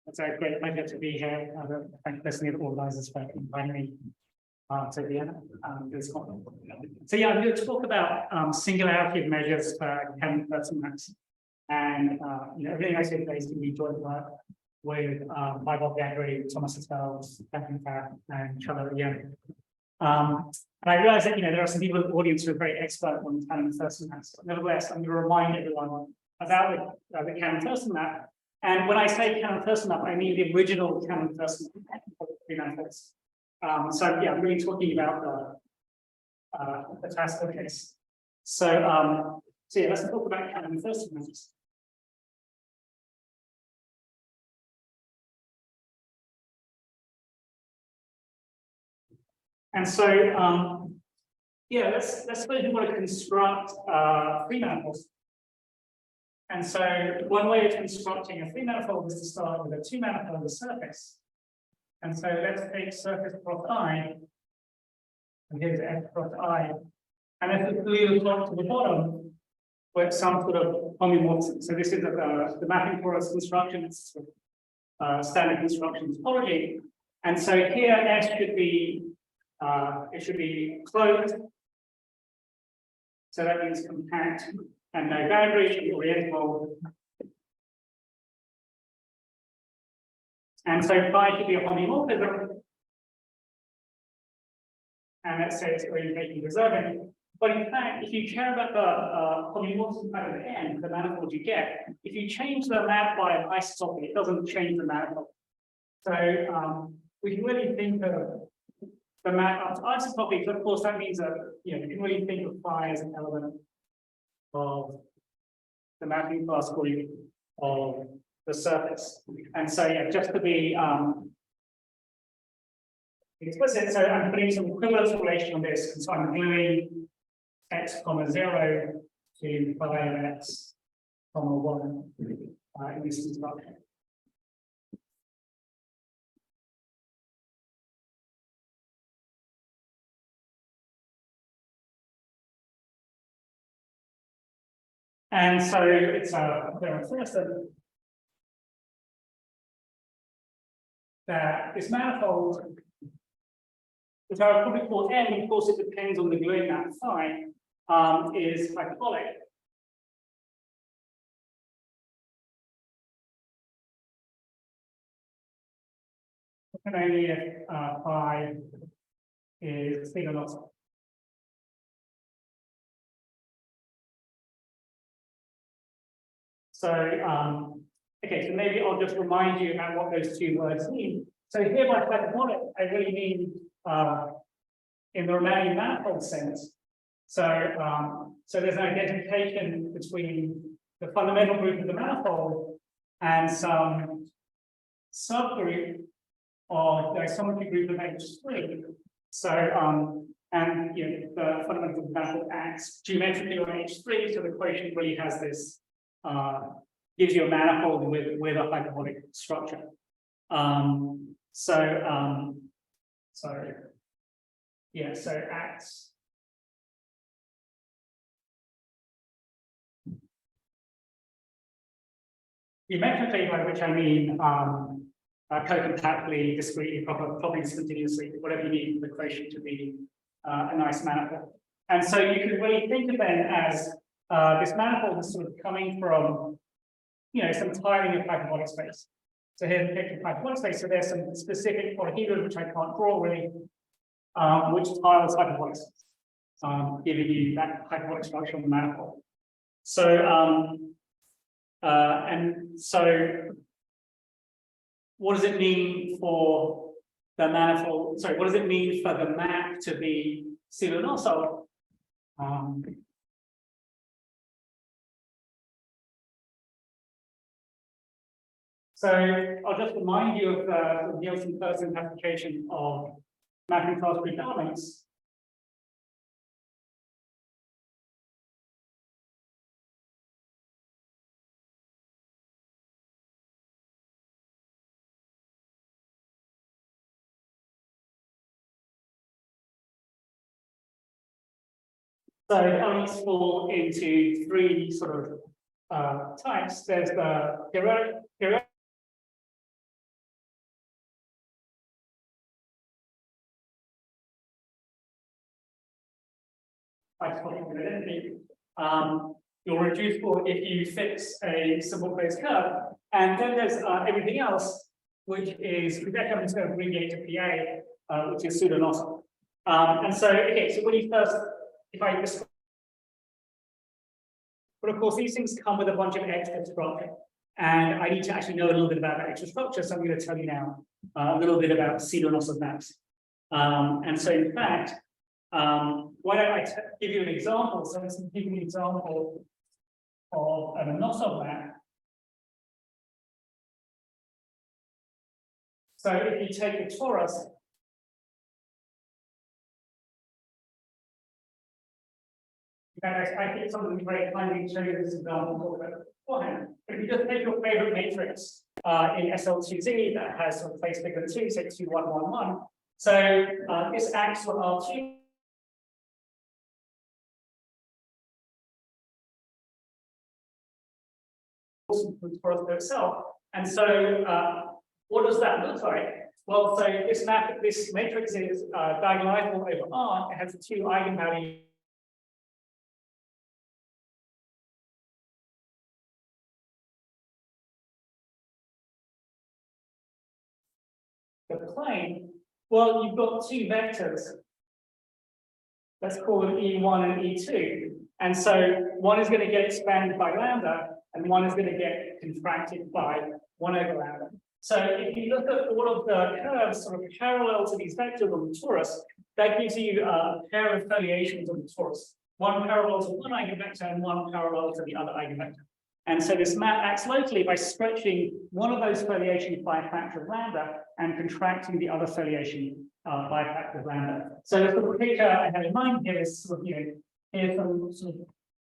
It's a great pleasure to be here. Thank you personally the organisers for inviting me to this conference. So yeah, I'm going to talk about singularity of measures for Cannon-Thurston maps. And everything I say today is going to be joint work with Lebesgue, Thomas Hotels, and Charlotte Young. And I realize that there are some people in the audience who are very expert on Cannon-Thurston maps. Nevertheless, I'm going to remind everyone about the Cannon-Thurston map. And when I say Cannon-Thurston map, I mean the original Cannon-Thurston manifolds. So yeah, I'm really talking about the classical case. So yeah, let's talk about Cannon-Thurston maps. And so yeah, let's suppose we want to construct free manifolds. And so one way of constructing a free manifold is to start with a two manifold on the surface. And so let's take surface cross I, and here's F cross I, and let's glue the top to the bottom with some sort of homomorphism. So this is the mapping porous construction, it's standard construction topology. And so here S should be it should be closed. So that means compact and no boundary, it should be orientable. And so phi should be a homomorphism. And let's say it's orientation preserving. But in fact, if you care about the homomorphism at the end, the manifold you get, if you change the map by an isotopy, it doesn't change the manifold. So we can really think of the map up to isotopy, but of course that means that you can really think of phi as an element of the mapping class group of the surface. And so yeah, just to be explicit, so I'm putting some equivalence relation on this, and so I'm gluing x comma 0 to phi of x comma 1 in this construction. And so it's Cannon-Thurston that this manifold, which I would probably call M, of course it depends on the gluing map phi, is hyperbolic. And only if phi is big or not. So, okay, so maybe I'll just remind you about what those two words mean. So here by hyperbolic, I really mean in the Riemannian manifold sense. So, so there's an identification between the fundamental group of the manifold and some subgroup of the isometric group of H3. So, and the fundamental manifold acts geometrically on H3, so the equation really has this. Gives you a manifold with a hyperbolic structure. So yeah, so acts. Geometrically, by which I mean co-compactly, discretely, properly discontinuously, whatever you need for the equation to be a nice manifold. And so you can really think of them as this manifold is sort of coming from, some tiling of hyperbolic space. So here's a picture of hyperbolic space. So there's some specific polyhedron, which I can't draw really, which tiles hyperbolic space, giving you that hyperbolic structure on the manifold. So, and so, what does it mean for the manifold? Sorry, what does it mean for the map to be pseudo-nosal? So I'll just remind you of the Asymptotic application of mapping class group elements. So elements fall into three sort of types. There's the periodic isotopic identity. You're reducible if you fix a simple closed curve. And then there's everything else, which is, I'm just going to abbreviate to PA, which is pseudo-nozzle. And so, okay, so when you first, if I just, but of course, these things come with a bunch of extra structure. And I need to actually know a little bit about that extra structure. So I'm going to tell you now a little bit about pseudo-nozzle maps. And so, in fact, why don't I give you an example? So let's give you an example of a nozzle map. So if you take the torus, I think something very kindly show you this example beforehand. If you just take your favorite matrix in SL2Z that has a place bigger than 2, say 2, 1, 1, 1. So this acts on R2. For itself. And so what does that look like? Well, so this matrix is diagonalizable over R. It has two eigenvalues. The plane, well, you've got two vectors. Let's call them E1 and E2. And so one is going to get expanded by lambda, and one is going to get contracted by 1 over lambda. So if you look at all of the curves sort of parallel to these vectors on the torus, that gives you a pair of foliations on the torus. One parallel to one eigenvector and one parallel to the other eigenvector. And so this map acts locally by stretching one of those foliations by a factor of lambda and contracting the other foliation by a factor of lambda. So the sort of picture I have in mind here is sort of, here's some sort of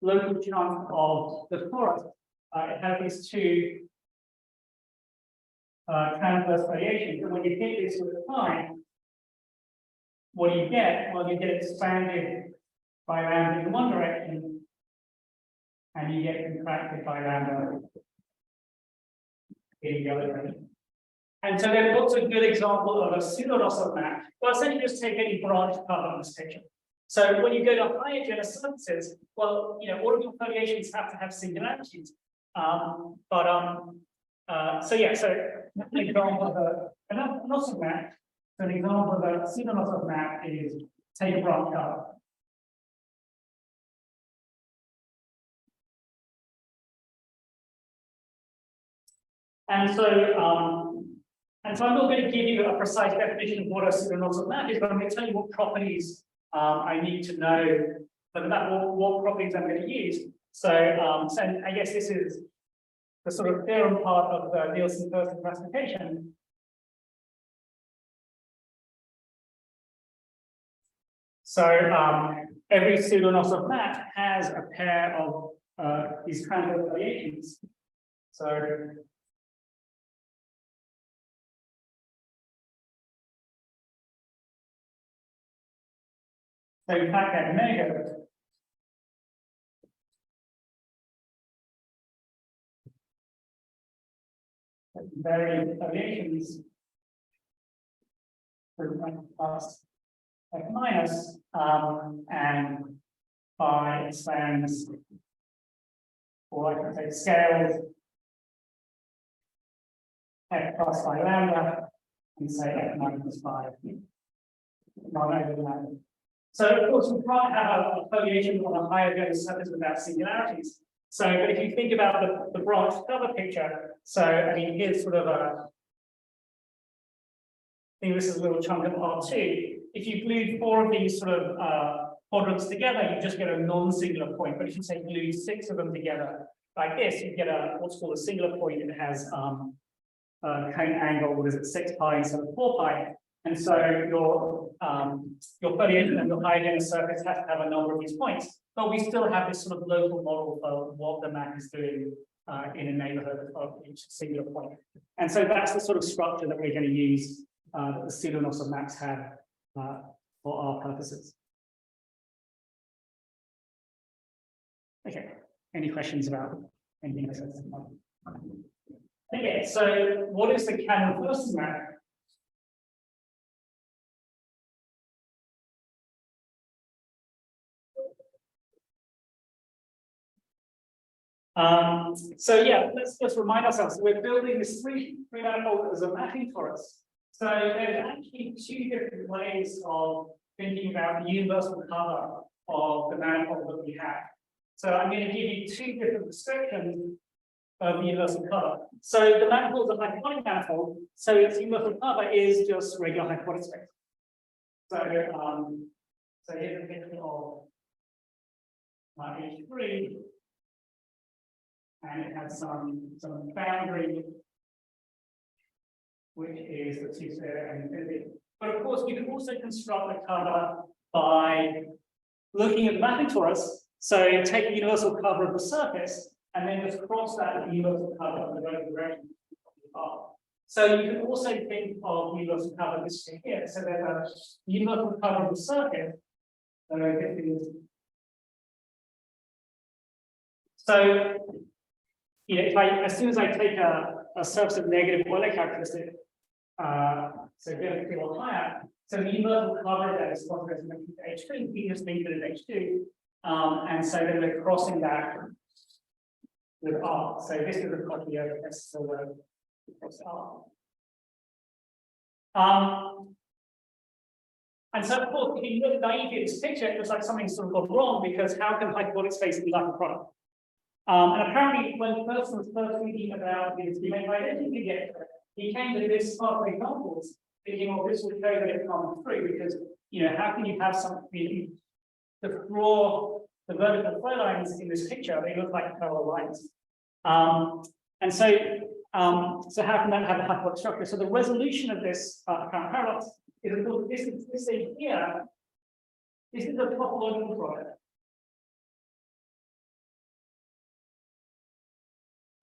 local chunk of the torus. It has these two transverse foliations, and when you hit this with a time, what do you get? Well, you get expanded by lambda in one direction, and you get contracted by lambda in the other direction. And so then what's a good example of a pseudo-nozzle map? Well, essentially just take any branch cover on this picture. So when you go to higher genus surfaces, well, all of your foliations have to have singularities. So an example of a nozzle map. So an example of a pseudo-nozzle map is take a branch cover. And so I'm not going to give you a precise definition of what a pseudo-nozzle map is, but I'm going to tell you what properties I need to know for that, what properties I'm going to use. So I guess this is the sort of theorem part of the Nielsen-Thurston classification. So every pseudo-nozzle map has a pair of these transverse foliations. So in fact, I measure varying foliations for plus F minus, and phi expands, or I can say scales F plus phi lambda, and say F minus phi. Not over lambda. So of course we can't have a foliation on a higher genus surface without singularities. So, but if you think about the branch cover picture, so I mean here's sort of I think this is a little chunk of R2. If you glued 4 of these sort of quadrants together, you just get a non-singular point. But if you say glue 6 of them together like this, you get what's called a singular point. It has a cone angle, what is it, 6 pi instead of 4 pi. And so your foliation and your higher genus surface has to have a number of these points, but we still have this sort of local model of what the map is doing in a neighborhood of each singular point. And so that's the sort of structure that we're going to use that the pseudo-nozzle maps have for our purposes. Okay, any questions about anything I said? Okay, so what is the Cannon-Thurston map? So yeah, let's remind ourselves. We're building this three manifold as a mapping torus. So there's actually two different ways of thinking about the universal cover of the manifold that we have. So I'm going to give you two different descriptions of the universal cover. So the manifold is a hyperbolic manifold, so its universal cover is just regular hyperbolic space. So so here's a picture of H3, and it has some boundary, which is the two-sphere and infinity. But of course, you can also construct the cover by looking at the mapping torus. So take the universal cover of the surface and then just cross that with the universal cover of the vertical direction. So you can also think of universal cover this thing here. So there's a universal cover of the surface. So you know, as soon as I take a surface of negative Euler characteristic, so vertically or higher, so the universal cover of that is quasi-isometric to H3, we just think that it's H2, and so then we're crossing that with R. So this is a copy of S, so cross R. And so of course, if you look naively at this picture, it looks like something's sort of gone wrong, because how can hyperbolic space be like a product? And apparently, when the person was first thinking about this, he came to this part of examples, thinking, well, this will show that it comes through, because you know, how can you have something to draw the vertical flow lines in this picture? They look like parallel lines. And so how can that have a hyperbolic structure? So the resolution of this apparent paradox is, of course, this thing here. This is a topological product.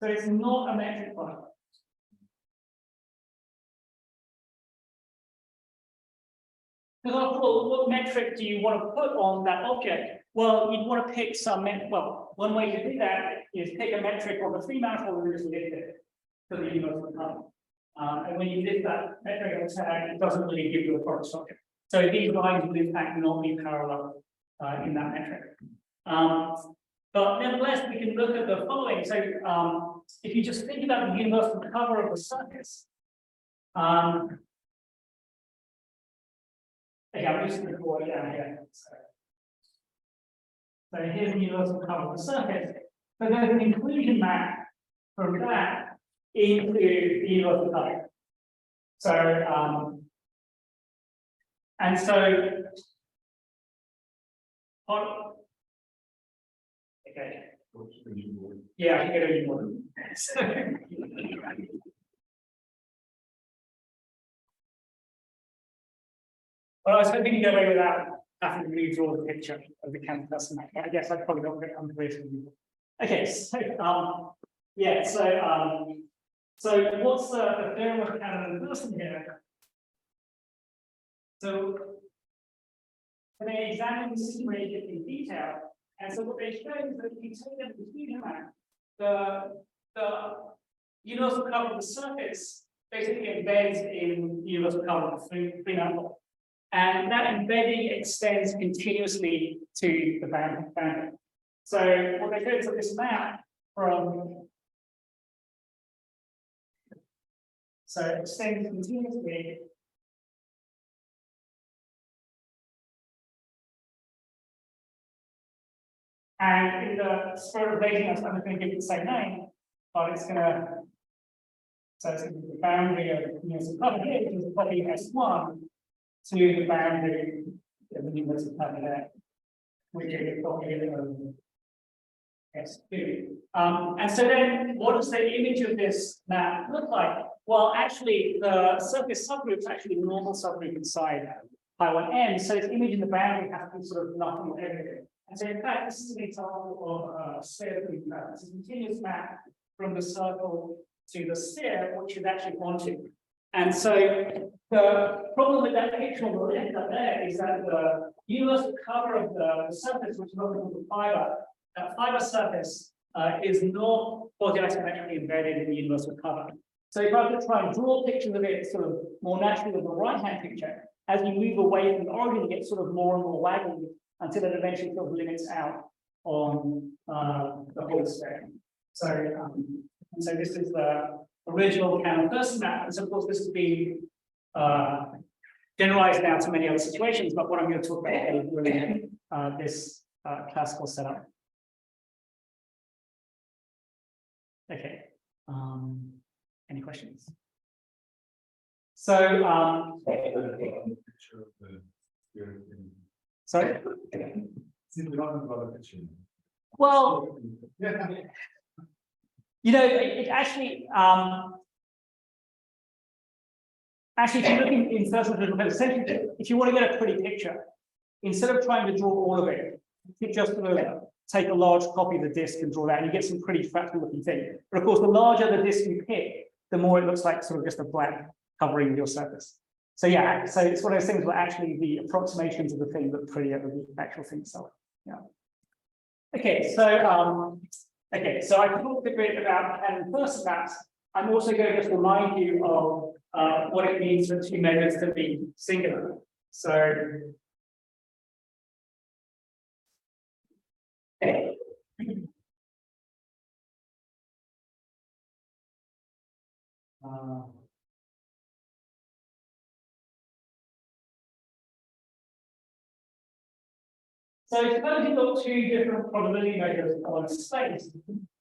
So it's not a metric product. Because after all, what metric do you want to put on that object? Well, you'd want to pick some, well, one way to do that is pick a metric of a free manifold and just lift it to the universal cover. And when you lift that metric, it doesn't really give you a product structure. So these lines will in fact not be parallel in that metric. But nevertheless, we can look at the following. So if you just think about the universal cover of the surface, okay, I'm just going to draw it down here. So here's the universal cover of the surface. So there's an inclusion map from that into the universal cover. So and so okay. Yeah, I can get any more. Well, I was hoping to get away without having to redraw the picture of the Cannon-Thurston. I guess I probably got a bit unclear to you. Okay, so yeah, so what's the theorem of Cannon-Thurston here? So they examine the situation in detail. And so what they show is that if you take them to the map, the universal cover of the surface basically embeds in the universal cover of the free manifold. And that embedding extends continuously to the boundary. So what they show is that this map from so it extends continuously. And in the spirit of laziness, I'm going to give it the same name, but it's going to, so it's going to be the boundary of the universal cover here, which is copy S1 to the boundary of the universal cover there, which is a copy of S2. And so then, what does the image of this map look like? Well, actually, the surface subgroup is actually a normal subgroup inside Pi1n, so its image in the boundary has to be sort of nothing or everything. And so in fact, this is an example of a sphere that map. It's a continuous map from the circle to the sphere, which is actually wanted. And so the problem with that picture on the left up there is that the universal cover of the surface, which is often called the fiber, that fiber surface is not quasi-isometrically embedded in the universal cover. So if I were to try and draw pictures of it sort of more naturally than the right-hand picture, as you move away from the origin, it gets sort of more and more waggly until it eventually sort of limits out on the whole spectrum. So, and so this is the original Cannon-Thurston map. And so, of course, this has been generalized now to many other situations. But what I'm going to talk about is really this classical setup. Okay. Any questions? So, sorry. Well, you know, it actually, if you look in Thurston's original paper, essentially, if you want to get a pretty picture, instead of trying to draw all of it, you just sort of take a large copy of the disk and draw that, and you get some pretty fractal looking thing. But of course, the larger the disk you pick, the more it looks like sort of just a blank covering your surface. So yeah, so it's one of those things where actually the approximations of the thing look prettier than the actual thing itself. Yeah. Okay, so so I talked a bit about Cannon-Thurston maps. I'm also going to just remind you of what it means for two measures to be singular. So so suppose you've got two different probability measures on space.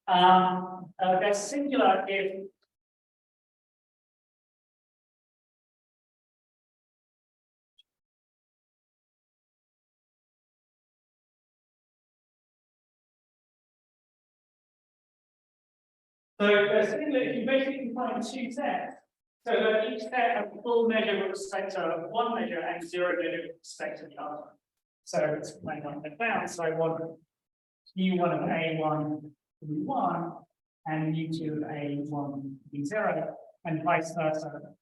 They're singular if they're singular if you basically find two sets. So that each set has a full measure with respect to one measure and zero measure with respect to the other. So it's like down. So I want U1 of A1 to be 1 and U2 of A1 to be 0, and vice versa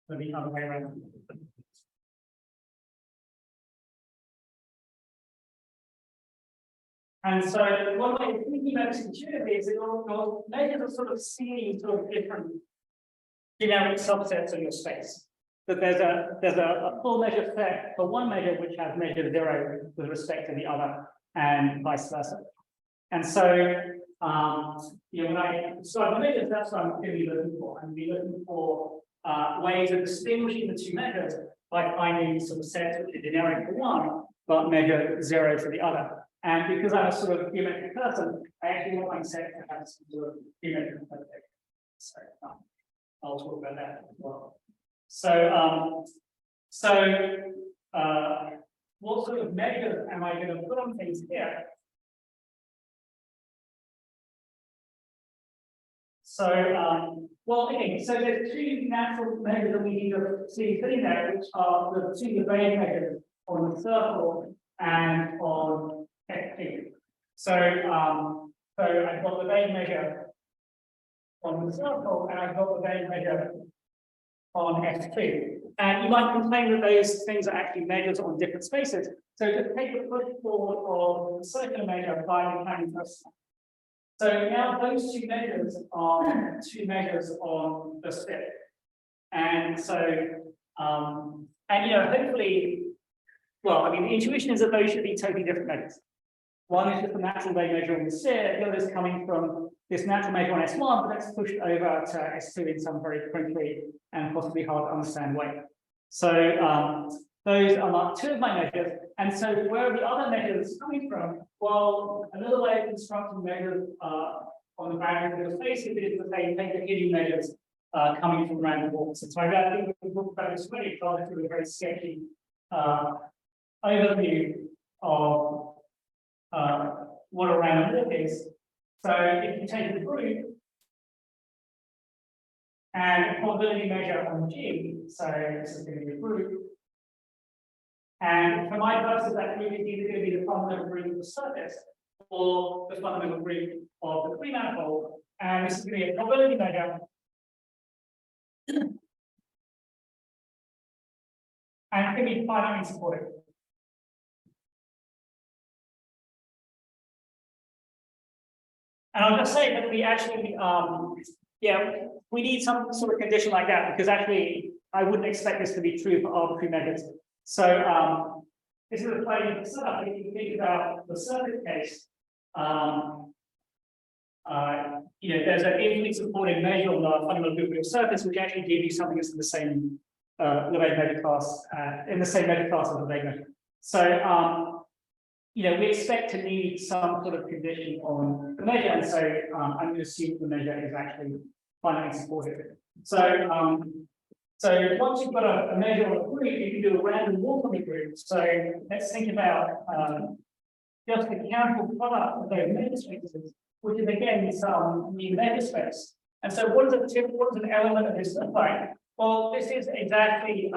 for the other way around. And so one way of thinking about this intuitively is that your measures are sort of seeing sort of different generic subsets of your space. That there's a full measure set for one measure which has measure 0 with respect to the other, and vice versa. And so you know, when I start the measures, that's what I'm going to be looking for. I'm going to be looking for ways of distinguishing the two measures by finding sort of sets which are generic for one, but measure 0 for the other. And because I'm a sort of geometric person, I actually want my set to have some sort of geometric perfect. So I'll talk about that as well. So, what sort of measures am I going to put on things here? So, well, okay, so there's two natural measures that we need to see sitting there, which are the two Lebesgue measures on the circle and on F2. So, so I've got the Lebesgue measure on the circle, and I've got the Lebesgue measure on F2. And you might complain that those things are actually measures on different spaces. So just take the push forward of the circular measure by the Cannon-Thurston. So now those two measures are two measures on the strip. And so, and you know, hopefully, well, I mean, the intuition is that those should be totally different measures. One is just a natural Lebesgue measure on the sphere, the other is coming from this natural measure on S1, but that's pushed over to S2 in some very crinkly and possibly hard to understand way. So those are like two of my measures. And so where are the other measures coming from? Well, another way of constructing measures on the boundary of the space is to say take the hidden measures coming from random walks. And so I think we talked about this already, so I'll do a very sketchy overview of what a random walk is. So if you take the group and a probability measure on G, so this is going to be a group, and for my purposes, that group is either going to be the fundamental group of the surface or the fundamental group of the free manifold, and this is going to be a probability measure. And it can be finitely supported. And I'll just say that we actually, yeah, we need some sort of condition like that, because actually I wouldn't expect this to be true for arbitrary measures. So this is a plain setup. If you think about the surface case, there's an infinitely supported measure on the fundamental group theory surface, which actually gives you something that's in the same Lebesgue measure class, in the same measure class as the Lebesgue measure. So, we expect to need some sort of condition on the measure, and so I'm going to assume the measure is actually finally supported. So, so once you've got a measure on a group, you can do a random walk on the group. So let's think about just the countable product of those measure spaces, which is again some new measure space. And so what does an element of this look like? Well, this is exactly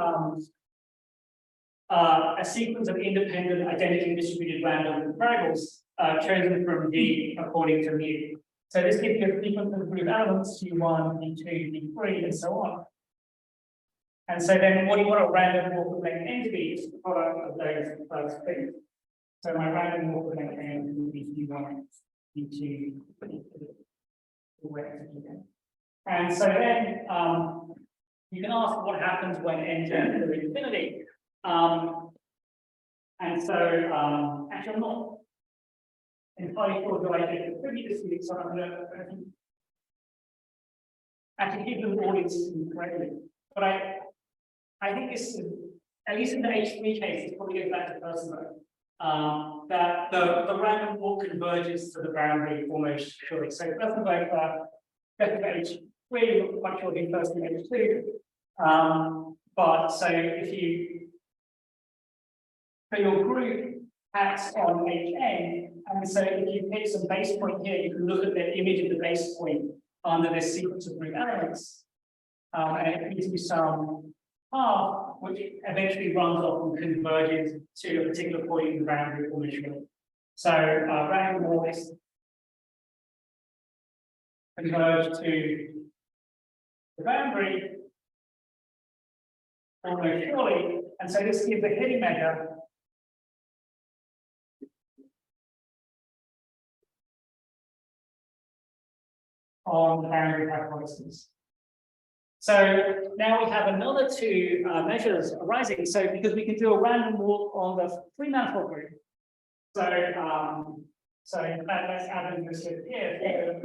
a sequence of independent, identically distributed random variables chosen from D according to mu. So this gives you a sequence of group elements, U1, U2, U3, and so on. And so then what do you want a random walk of length n to be? It's the product of those things. So my random walk of length n will be U1, U2, U3. And so then you can ask what happens when n tends to infinity. And so actually I'm not entirely sure that I should attribute this to you, so I'm going to actually give them all correctly. But I think this is, at least in the H3 case, it's probably goes back to person mode, that the random walk converges to the boundary almost surely. So person mode H3 looks quite surely first in H2. But so if you for your group acts on Hn, and so if you pick some base point here, you can look at the image of the base point under this sequence of group elements, and it gives you some path which eventually runs off and converges to a particular point in the boundary formation. So random walks converge to the boundary almost surely, and so this gives a hidden measure on the boundary hypothesis. So now we have another two measures arising. So because we can do a random walk on the free manifold group. So in fact, let's add in this here.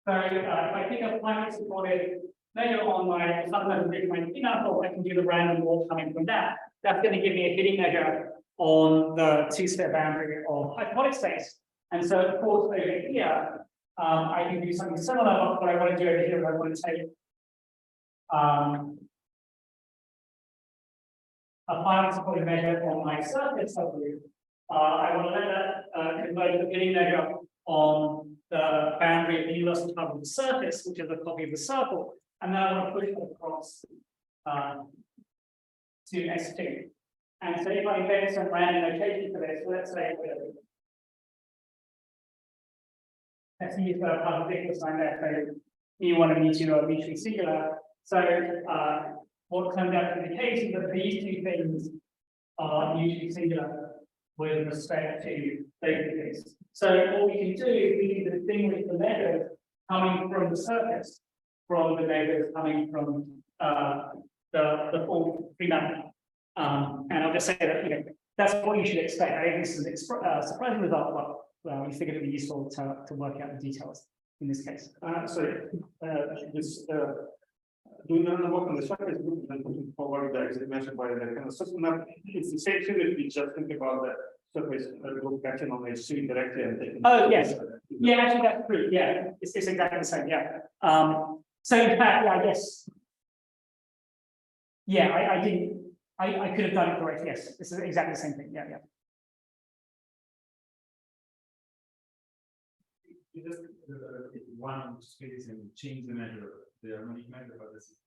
So if I pick a finally supported measure on my fundamental group, my free manifold, I can do the random walk coming from that. That's going to give me a hidden measure on the two-sphere boundary of hyperbolic space. And so, of course, over here, I can do something similar, but what I want to do over here is I want to take a finally supported measure on my surface subgroup. I want to let that convert the hidden measure on the boundary of the universal type of the surface, which is a copy of the circle. And then I want to push it across to S2. And so if I invent some random notation for this, let's say let's use the particular sign there. So mu1 and mu2 are mutually singular. So what turns out to be the case is that these two things are mutually singular with respect to those things. So what we can do is we can distinguish the measures coming from the surface from the measures coming from the full free manifold. And I'll just say that that's what you should expect. I think this is a surprising result, but we figured it would be useful to work out the details in this case. Doing another work on the surface group and then putting forward the as mentioned by the Cannon-Thurston, it's the same thing if we just think about the surface group action on H3 directly and taking. Oh yes, yeah, actually that's true. Yeah, it's exactly the same. Yeah. So in fact, yeah, I guess. Yeah, I didn't. I could have done it correctly. Yes, it's exactly the same thing. Yeah, yeah. You just one space and change the measure, the harmonic measure, but this is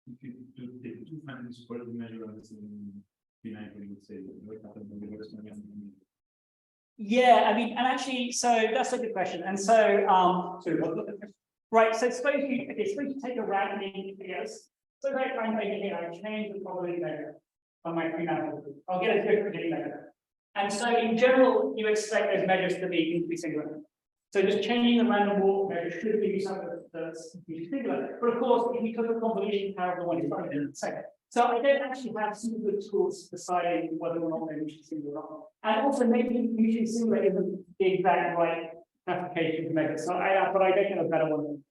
if you do take two finely supported measure on this in P9, we would say what happens when the first one. Yeah, I mean, and actually, so that's a good question. And so, right. So suppose you take a random figures. So that I'm making here, I change the probability measure on my free manifold. I'll get a different hidden measure. And so in general, you expect those measures to be singular. So just changing the random walk measure should give you some of that's singular. But of course, if you took a convolution power of the one in front of it, so I don't actually have super good tools for deciding whether or not they're mutually singular or not. And also maybe mutually singular isn't the exact right classification to measure. So but I don't know a better one.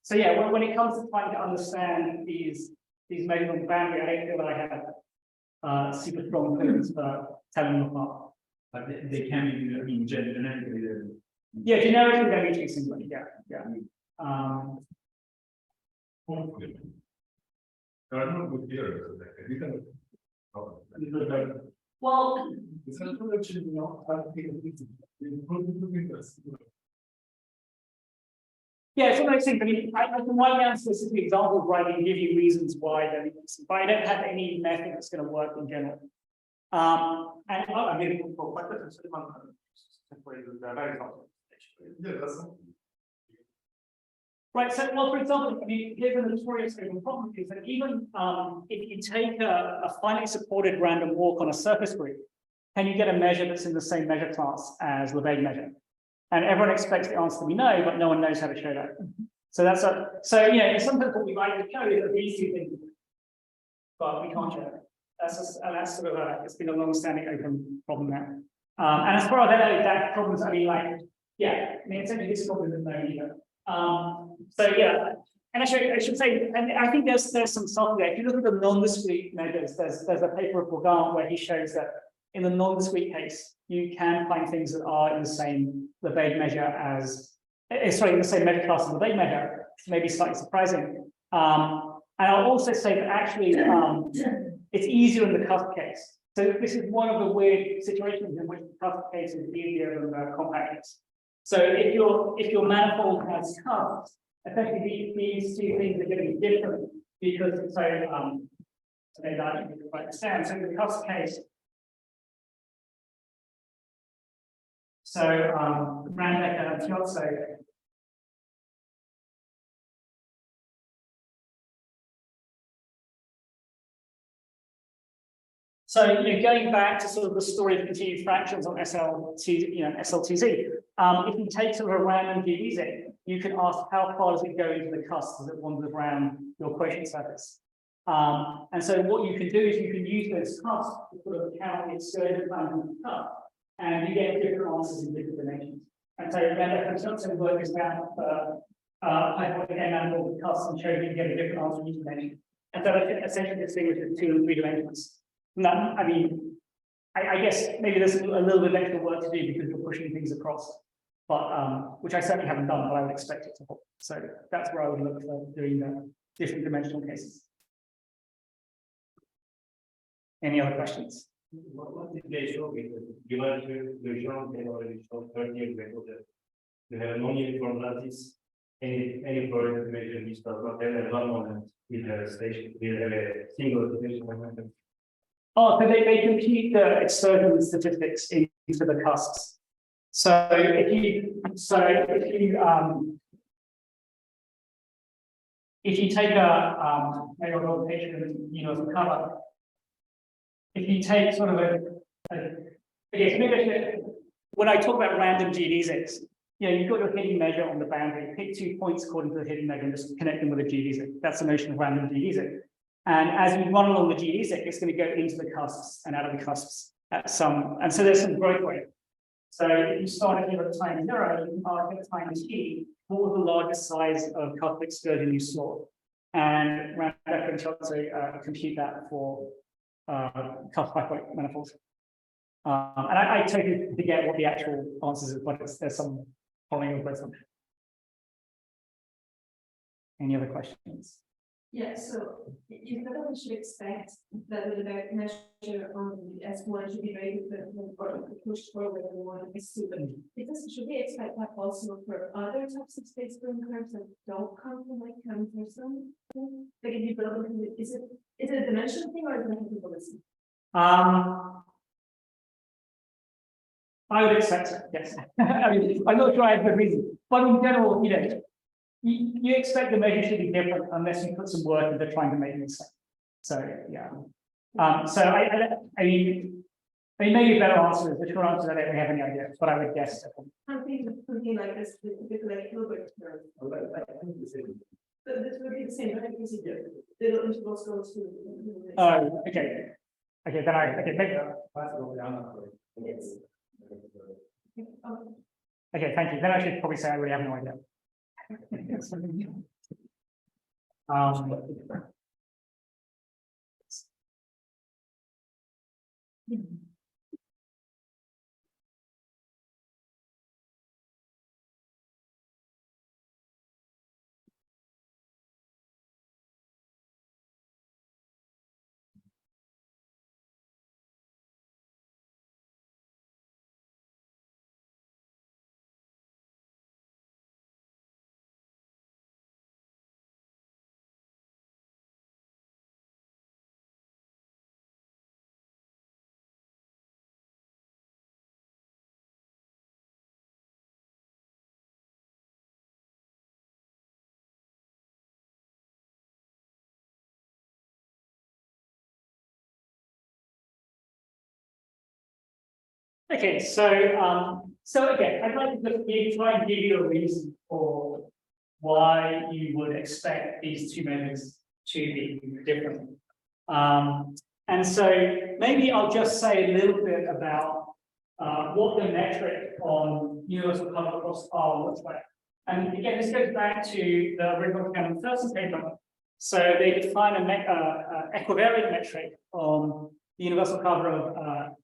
So yeah, when it comes to trying to understand these measures on the boundary, I don't feel that I have super strong clues for telling them apart. But they can be, I mean, generically. Yeah, generically they're mutually singular. Yeah. There are no good theories of that. We can. Well, It's not actually not yeah, it's one of those things. I mean, I can write down specific examples where I can give you reasons why they're mutually, but I don't have any method that's going to work in general. And I mean, for quite a Yeah, that's right, so well, for example, I mean, here's a notorious problem is that even if you take a finitely supported random walk on a surface group, can you get a measure that's in the same measure class as Lebesgue measure? And everyone expects the answer to be no, but no one knows how to show that. So that's sometimes what we like to show is that these two things, but we can't show it. That's sort of it's been a long-standing open problem now. And as far as I know, that problem's, I mean, essentially this problem isn't known either. So yeah, and I should say, and I think there's some software. If you look at the non-discrete measures, there's a paper of Bourgain where he shows that in the non-discrete case, you can find things that are in the same Lebesgue measure as, in the same measure class as the Lebesgue measure. It's maybe slightly surprising. And I'll also say that actually it's easier in the cusp case. So this is one of the weird situations in which the cusp case is easier than the compact case. So if your manifold has cusps, effectively these two things are going to be different because maybe I can understand. So in the cusp case, Randbecker and Chiozzo. So going back to sort of the story of continued fractions on SL2Z, if you take sort of a random GDZ, you can ask how far does it go into the cusp as it wanders around your quotient surface. And so what you can do is you can use those cusps to sort of count the excursion time of the cusp, and you get different answers in different dimensions. And so Randbecker and Chiozzo work is about hyperbolic manifold with cusps and show you get a different answer in each dimension. And so essentially distinguishes 2 and 3 dimensions. No, I mean, I guess maybe there's a little bit of extra work to do because you're pushing things across, but which I certainly haven't done, but I would expect it to help. So that's where I would look for doing the different dimensional cases. Any other questions? What did they show? Because the show they already showed 30 years ago that they have non-uniform lattice. Any project measure this stuff, but then at one moment we have a station, we have a single station momentum. Oh, so they compute the excursion statistics into the cusps. So if you take a maybe I'll go picture universal cover. If you take sort of when I talk about random GDZs, you've got your hidden measure on the boundary. Pick 2 points according to the hidden measure and just connect them with a GDZ. That's the notion of random GDZ. And as you run along the GDZ, it's going to go into the cusps and out of the cusps at some, and so there's some growth rate. So if you start here at time 0, you can ask at time t, what was the largest size of cusp excursion you saw? And Randbecker and Chiozzo compute that for cusp hyperbolic manifolds. And I totally forget what the actual answers is, but there's some following of both. Any other questions? Yeah, so you know we should expect that the Lebesgue measure on the S1 should be rated or pushed forward and one is super. Because should we expect that also for other types of space spring curves that don't come from like Cannon-Thurston? Like if you build it, is it a dimensional thing or is it a hyperbolic? I would expect it, yes. I mean, I'm not sure I have a reason, but in general, you expect the measure should be different unless you put some work into trying to make it make sense. So yeah. So I mean, I mean, maybe a better answer is the short answer is I don't really have any idea, but I would guess. Something like this, a bit like Hilbert curve. But this would be the same, but I can see the little intervals go to. Oh, okay. Okay, then okay, maybe, Yes. okay, thank you. Then I should probably say I really have no idea. Okay, so again, I'd like to just try and give you a reason for why you would expect these two measures to be different. And so maybe I'll just say a little bit about what the metric on universal cover across R looks like. And again, this goes back to the original Cannon-Thurston paper. So they define a equivariant metric on the universal cover of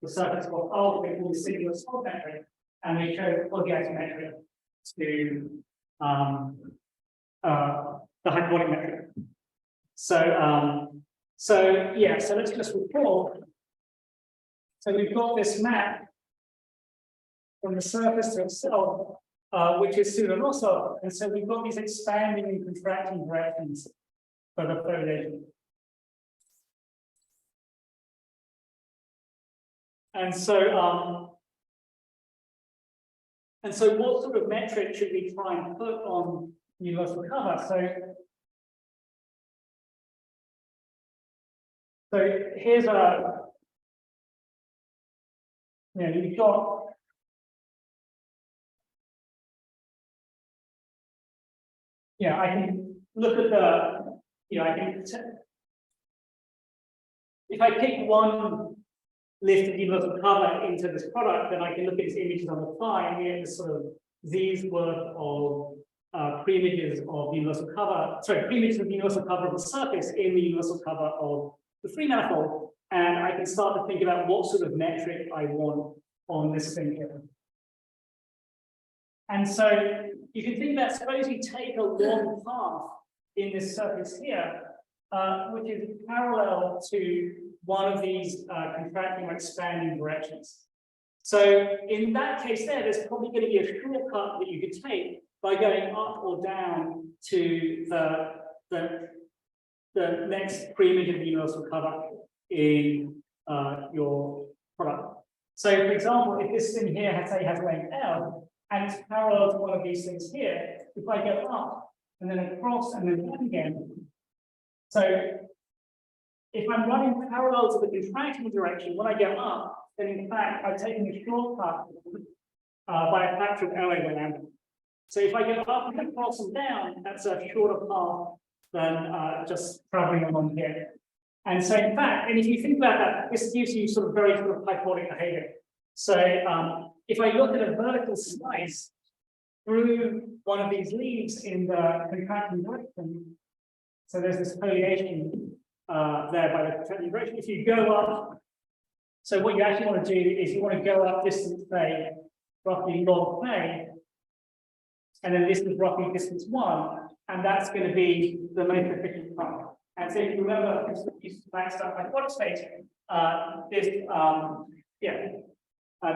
the surface called O, we call the singular spot metric, and we show quasi-isometric to the hyperbolic metric. So yeah, so let's just report. So we've got this map from the surface to itself, which is pseudo-lossal, and so we've got these expanding and contracting directions for the foliation. And so what sort of metric should we try and put on universal cover? So here's you've got I can look at I can if I pick one list of universal cover into this product, then I can look at its images on the fly and get this sort of Z's worth of pre-images of universal cover, pre-images of universal cover of the surface in the universal cover of the free manifold, and I can start to think about what sort of metric I want on this thing here. And so you can think that suppose you take a long path in this surface here, which is parallel to one of these contracting or expanding directions. So in that case there's probably going to be a shortcut that you could take by going up or down to the next pre-image of the universal cover in your product. So for example, if this thing here has length L and it's parallel to one of these things here, if I go up and then across and then down again, so if I'm running parallel to the contracting direction, when I go up, then in fact I've taken a shortcut by a factor of LA when lambda. So if I go up and across and down, that's a shorter path than just traveling along here. And so in fact, and if you think about that, this gives you sort of very sort of hyperbolic behavior. So if I look at a vertical slice through one of these leaves in the contracting direction, so there's this foliation there by the contracting direction. If you go up, so what you actually want to do is you want to go up distance, say, roughly log K, and then this is roughly distance 1, and that's going to be the most efficient path. And so if you remember, this is maxed out hyperbolic space.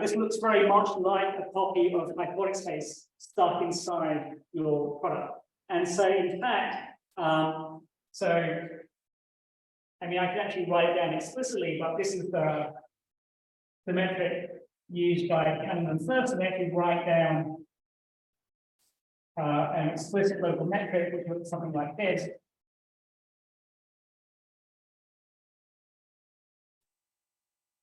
This looks very much like a copy of hyperbolic space stuck inside your product. And so in fact, I mean, I can actually write it down explicitly, but this is the metric used by Cannon-Thurston. They actually write down an explicit local metric, which looks something like this.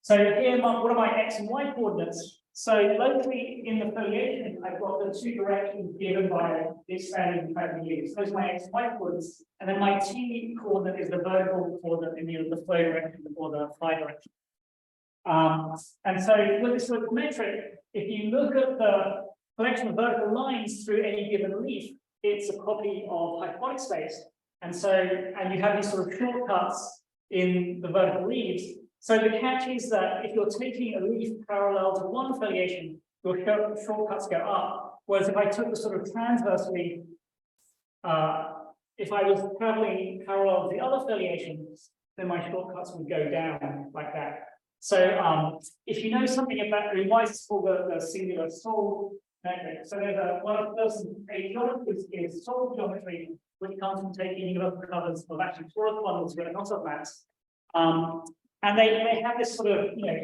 So here, what are my x and y coordinates? So locally in the foliation, I've got the two directions given by the expanding pattern leaves. Those are my x and y coordinates, and then my t coordinate is the vertical coordinate in either the flow direction or the phi direction. And so with this sort of metric, if you look at the collection of vertical lines through any given leaf, it's a copy of hyperbolic space. And so, and you have these sort of shortcuts in the vertical leaves. So the catch is that if you're taking a leaf parallel to one foliation, your shortcuts go up. Whereas if I took the sort of transverse leaf, if I was traveling parallel to the other foliations, then my shortcuts would go down like that. So if you know something about, why is this called the singular solve metric? So there's one of the geometry is solve geometry, which comes from taking universal covers of actually torus bundles where not of mass. And they have this sort of, you know,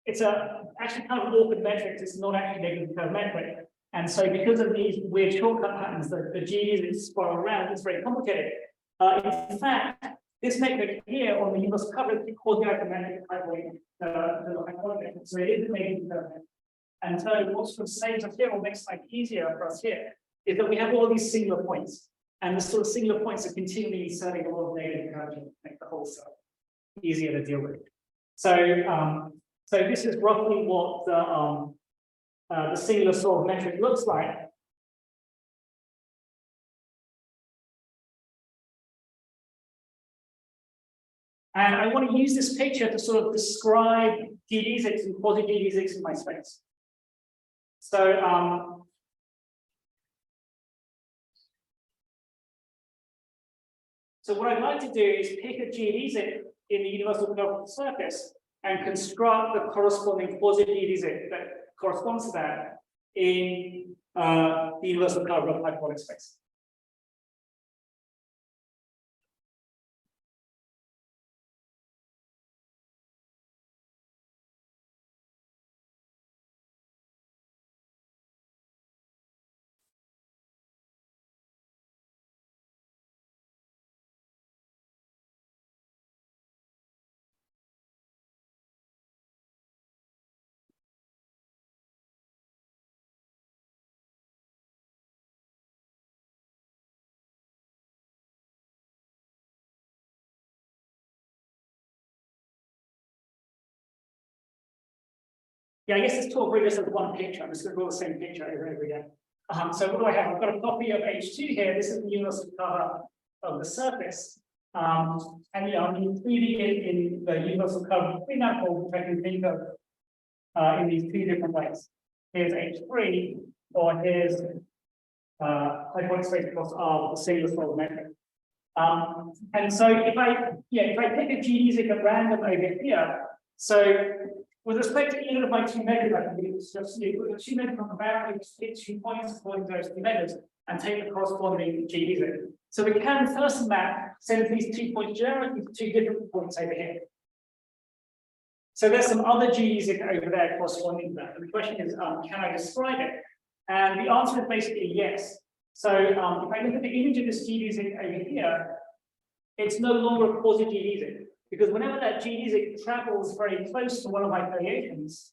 it's actually kind of an awkward metric. It's not actually negative curve metric. And so because of these weird shortcut patterns, the G's that spiral around, it's very complicated. In fact, this metric here on the universal cover is called the isometric hyperbolic, so it is a negative curve metric. And so what sort of saves us here or makes life easier for us here is that we have all these singular points. And the sort of singular points are continually inserting a lot of negative curvature to make the whole stuff easier to deal with. So, so this is roughly what the singular solve metric looks like. And I want to use this picture to sort of describe geodesics and quasi-geodesics in my space. So, so what I'd like to do is pick a geodesic in the universal curve of the surface and construct the corresponding quasi-geodesic that corresponds to that in the universal curve of hyperbolic space. Yeah, I guess this talk really just has one picture. I'm just going to draw the same picture over and over again. So what do I have? I've got a copy of H2 here. This is the universal cover of the surface. And you know, I'm including it in the universal cover between that hole, which I can think of in these two different ways. Here's H3, or here's hyperbolic space across R, the singular solve metric. And so if I pick a geodesic at random over here, so with respect to either of my two measures, I can do this just with two measures from the boundary, pick 2 points according to those two measures, and take the corresponding geodesic. So the Cannon-Thurston map sends these 2 points generally to two different points over here. So there's some other geodesic over there corresponding to that. And the question is, can I describe it? And the answer is basically yes. So if I look at the image of this geodesic over here, it's no longer a quasi-geodesic. Because whenever that geodesic travels very close to one of my variations,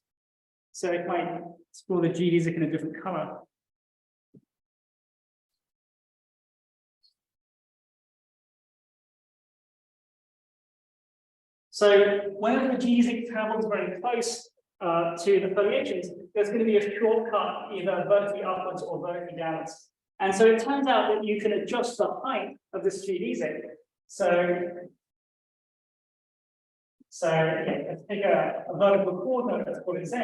so if I explore the geodesic in a different color, so whenever the geodesic travels very close to the foliations, there's going to be a shortcut either vertically upwards or vertically downwards. And so it turns out that you can adjust the height of this geodesic. So yeah, let's take a vertical coordinate, let's call it Z.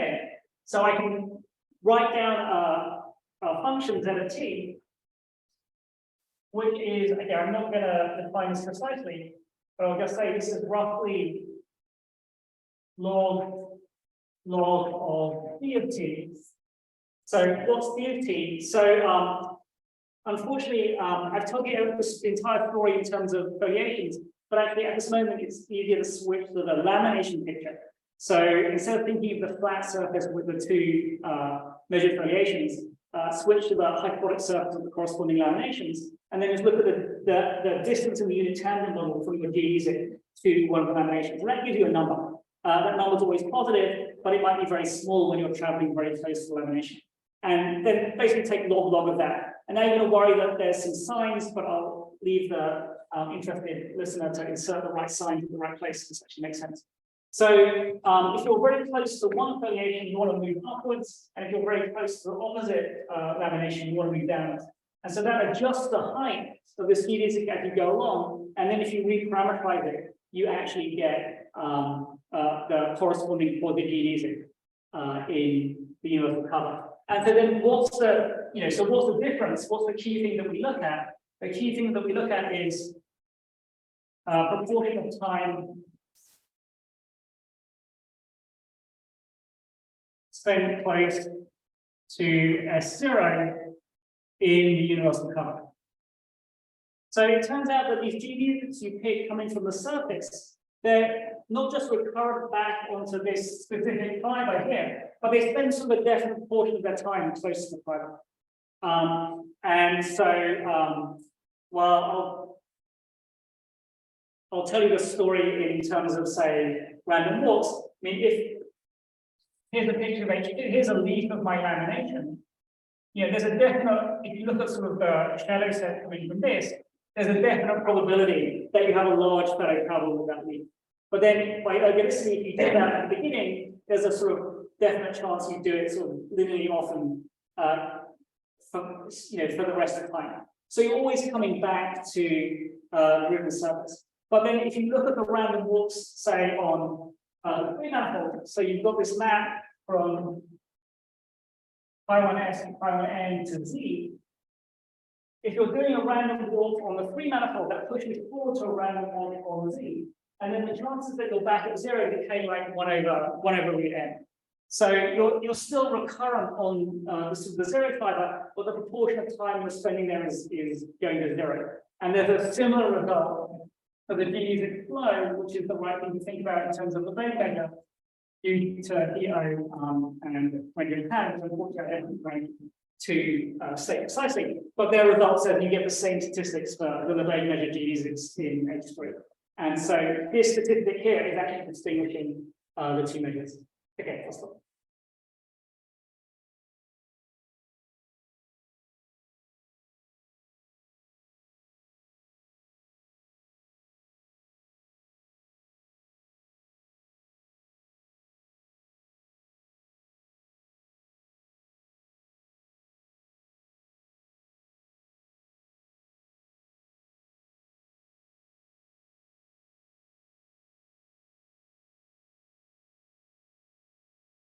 So I can write down a function Z of t, which is, again, I'm not going to define this precisely, but I'll just say this is roughly log of d of t. So what's d of t? So unfortunately, I've told you this entire story in terms of variations. But actually, at this moment, it's easier to switch to the lamination picture. So instead of thinking of the flat surface with the two measured variations, switch to the hyperbolic surface with the corresponding laminations, and then just look at the distance in the unit tangent model from the geodesic to one of the laminations. And that gives you a number. that number is always positive, but it might be very small when you're traveling very close to lamination. And then basically take log of that. And now you're going to worry that there's some signs, but I'll leave the interested listener to insert the right sign in the right place. This actually makes sense. So if you're very close to one affiliation, you want to move upwards. And if you're very close to the opposite lamination, you want to move downwards. And so that adjusts the height of this geodesic as you go along. And then if you reparameterize it, you actually get the corresponding quasi geodesic in the universal cover. And so then what's the, so what's the difference? What's the key thing that we look at? The key thing that we look at is proportion of time spent close to S0 in the universal cover. So it turns out that these geodesics you pick coming from the surface, they're not just recurrent back onto this specific fiber here, but they spend sort of a definite portion of their time close to the fiber. And so, well, I'll tell you the story in terms of, say, random walks. I mean, here's a picture of here's a leaf of my lamination. There's a definite, if you look at sort of the shadow set coming from this, there's a definite probability that you have a large fellow travel with that leaf. But then by ergodicity, if you do that at the beginning, there's a sort of definite chance you do it sort of linearly often for the rest of the time. So you're always coming back to the ribbon surface. But then if you look at the random walks, say on the free manifold, so you've got this map from Pi1S and Pi1N to Z. If you're doing a random walk on the free manifold, that pushes forward to a random walk on Z. And then the chances that you're back at 0 became like 1 over root n. So you're still recurrent on the 0 fiber, but the proportion of time you're spending there is going to 0. And there's a similar result for the geodesic flow, which is the right thing to think about in terms of the Lebesgue measure due to EO and when you have, unfortunately, I haven't going to state precisely, but their results said you get the same statistics for the Lebesgue measure geodesics in H3. And so this statistic here is actually distinguishing the two measures. Okay, I'll stop.